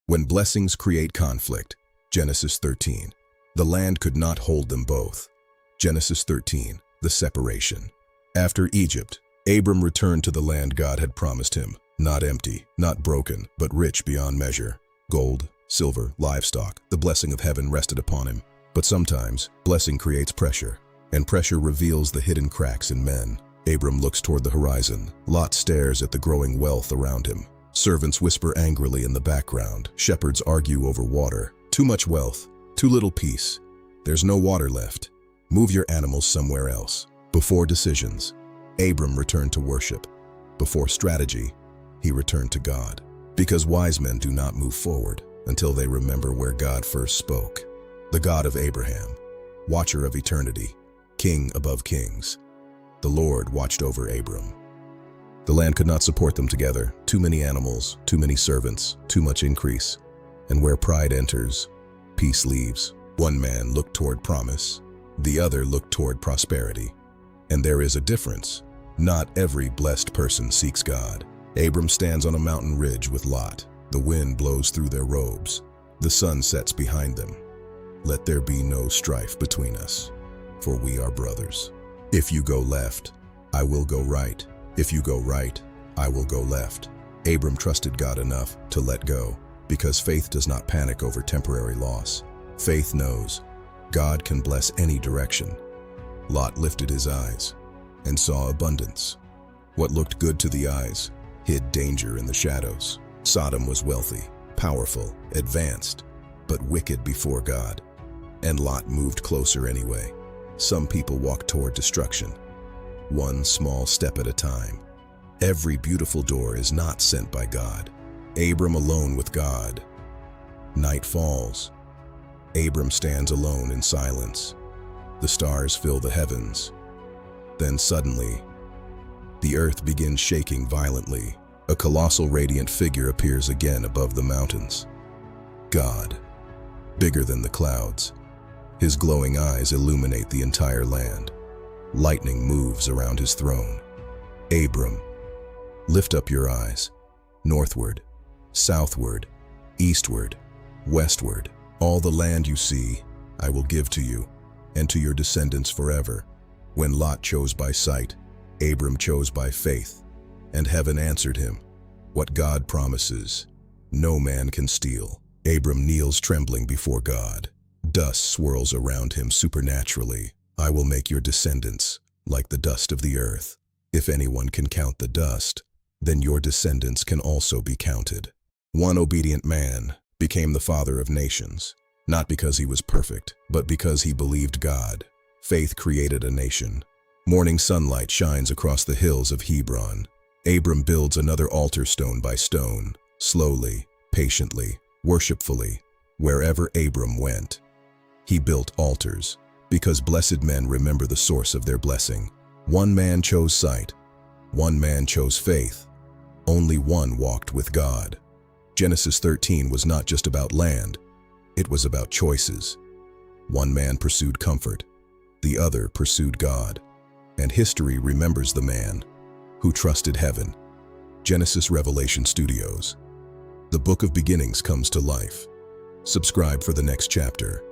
When blessings create conflict, Genesis 13. The land could not hold them both. Genesis 13, the separation. After Egypt, Abram returned to the land God had promised him, not empty, not broken, but rich beyond measure. Gold, silver, livestock, the blessing of heaven rested upon him. But sometimes, blessing creates pressure, and pressure reveals the hidden cracks in men. Abram looks toward the horizon. Lot stares at the growing wealth around him. Servants whisper angrily in the background. Shepherds argue over water. Too much wealth, too little peace. There's no water left. Move your animals somewhere else. Before decisions, Abram returned to worship. Before strategy, he returned to God. Because wise men do not move forward until they remember where God first spoke. The God of Abraham, watcher of eternity, king above kings. The Lord watched over Abram. The land could not support them together. Too many animals, too many servants, too much increase. And where pride enters, peace leaves. One man looked toward promise, the other looked toward prosperity. And there is a difference. Not every blessed person seeks God. Abram stands on a mountain ridge with Lot. The wind blows through their robes. The sun sets behind them. Let there be no strife between us, for we are brothers. If you go left, I will go right. If you go right, I will go left. Abram trusted God enough to let go, because faith does not panic over temporary loss. Faith knows God can bless any direction. Lot lifted his eyes and saw abundance. What looked good to the eyes hid danger in the shadows. Sodom was wealthy, powerful, advanced, but wicked before God. And Lot moved closer anyway. Some people walk toward destruction, one small step at a time. Every beautiful door is not sent by God. Abram alone with God. Night falls. Abram stands alone in silence. The stars fill the heavens. Then suddenly, the earth begins shaking violently. A colossal radiant figure appears again above the mountains. God, bigger than the clouds. His glowing eyes illuminate the entire land. Lightning moves around his throne. Abram, lift up your eyes. Northward, southward, eastward, westward. All the land you see, I will give to you, and to your descendants forever. When Lot chose by sight, Abram chose by faith, and heaven answered him. What God promises, no man can steal. Abram kneels trembling before God. Dust swirls around him supernaturally. I will make your descendants like the dust of the earth. If anyone can count the dust, then your descendants can also be counted. One obedient man became the father of nations, not because he was perfect, but because he believed God. Faith created a nation. Morning sunlight shines across the hills of Hebron. Abram builds another altar stone by stone, slowly, patiently, worshipfully. Wherever Abram went, he built altars, because blessed men remember the source of their blessing. One man chose sight. One man chose faith. Only one walked with God. Genesis 13 was not just about land. It was about choices. One man pursued comfort. The other pursued God. And history remembers the man who trusted heaven. Genesis Revelation Studios. The Book of Beginnings comes to life. Subscribe for the next chapter.